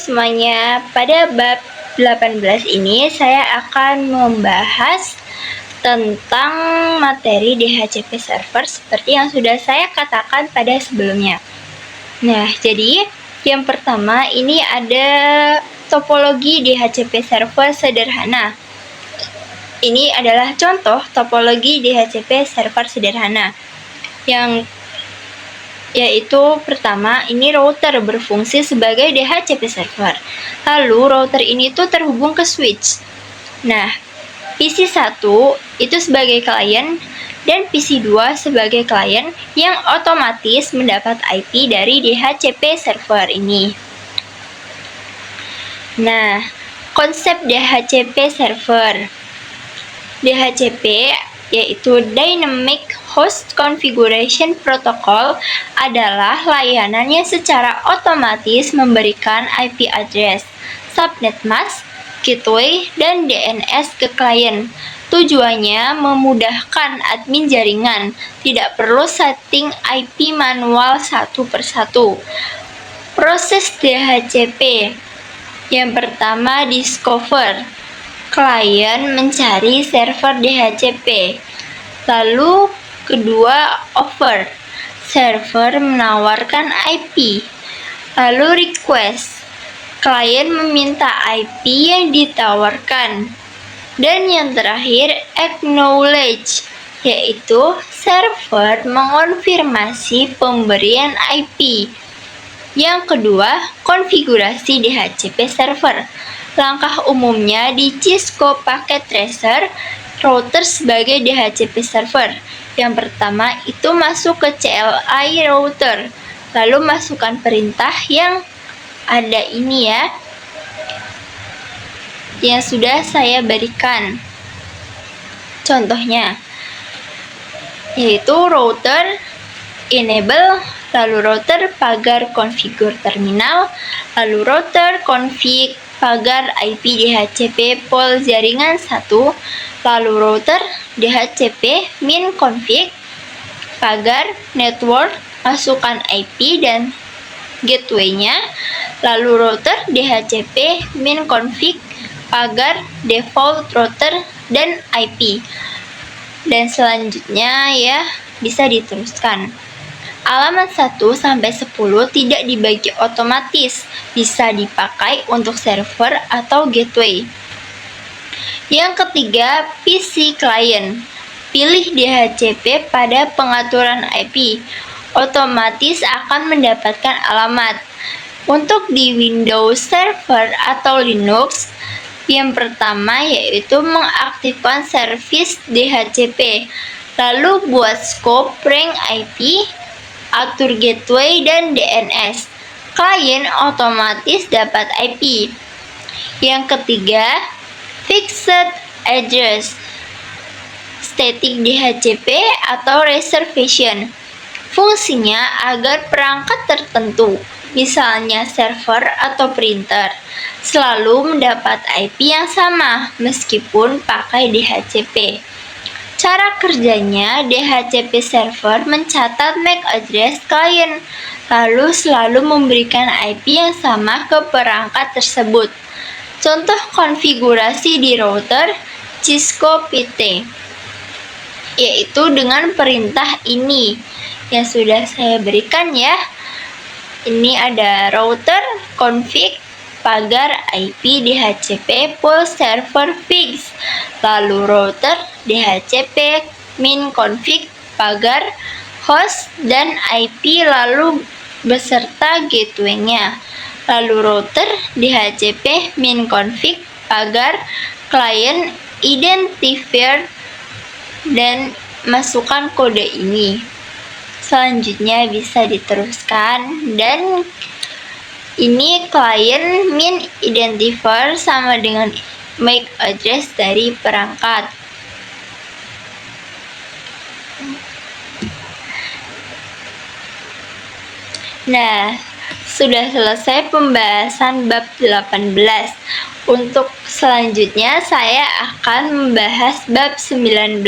semuanya, pada bab 18 ini saya akan membahas tentang materi DHCP server seperti yang sudah saya katakan pada sebelumnya. Nah, jadi yang pertama ini ada topologi DHCP server sederhana. Ini adalah contoh topologi DHCP server sederhana yaitu pertama, ini router berfungsi sebagai DHCP server. Lalu router ini tuh terhubung ke switch. Nah, PC1 itu sebagai klien dan PC2 sebagai klien yang otomatis mendapat IP dari DHCP server ini. Nah, konsep DHCP server. DHCP yaitu Dynamic Host Configuration Protocol adalah layanan yang secara otomatis memberikan IP address, subnet mask, gateway, dan DNS ke klien. Tujuannya memudahkan admin jaringan, tidak perlu setting IP manual satu persatu. Proses DHCP. Yang pertama, discover. Klien mencari server DHCP. Lalu kedua, offer. Server menawarkan IP. Lalu request. Klien meminta IP yang ditawarkan. Dan yang terakhir, acknowledge, yaitu server mengonfirmasi pemberian IP. Yang kedua, konfigurasi DHCP server. Langkah umumnya di Cisco Packet Tracer router sebagai DHCP server. Yang pertama itu masuk ke CLI router, lalu masukkan perintah yang ada ini ya, yang sudah saya berikan contohnya, yaitu router enable, lalu router pagar configure terminal, lalu router config pagar IP DHCP pool jaringan 1, lalu router DHCP min config pagar network, masukkan IP dan gateway-nya, lalu router DHCP min config pagar default router dan IP. Dan selanjutnya ya bisa diteruskan. Alamat 1 sampai 10 tidak dibagi otomatis, bisa dipakai untuk server atau gateway. Yang ketiga, PC client. Pilih DHCP pada pengaturan IP, otomatis akan mendapatkan alamat. Untuk di Windows Server atau Linux, yang pertama yaitu mengaktifkan service DHCP, lalu buat scope range IP, atur gateway dan DNS. Klien otomatis dapat IP. Yang ketiga, fixed address, static DHCP atau reservation. Fungsinya agar perangkat tertentu, misalnya server atau printer, selalu mendapat IP yang sama meskipun pakai DHCP. Cara kerjanya, DHCP server mencatat MAC address klien, lalu selalu memberikan IP yang sama ke perangkat tersebut. Contoh konfigurasi di router Cisco PT, yaitu dengan perintah ini yang sudah saya berikan ya. Ini ada router config pagar IP DHCP pool server fix, lalu router DHCP min config pagar host dan IP lalu beserta gateway-nya, lalu router DHCP min config pagar client identifier dan masukkan kode ini. Selanjutnya bisa diteruskan, dan ini client min identifier sama dengan MAC address dari perangkat. Nah, sudah selesai pembahasan bab 18. Untuk selanjutnya saya akan membahas bab 19.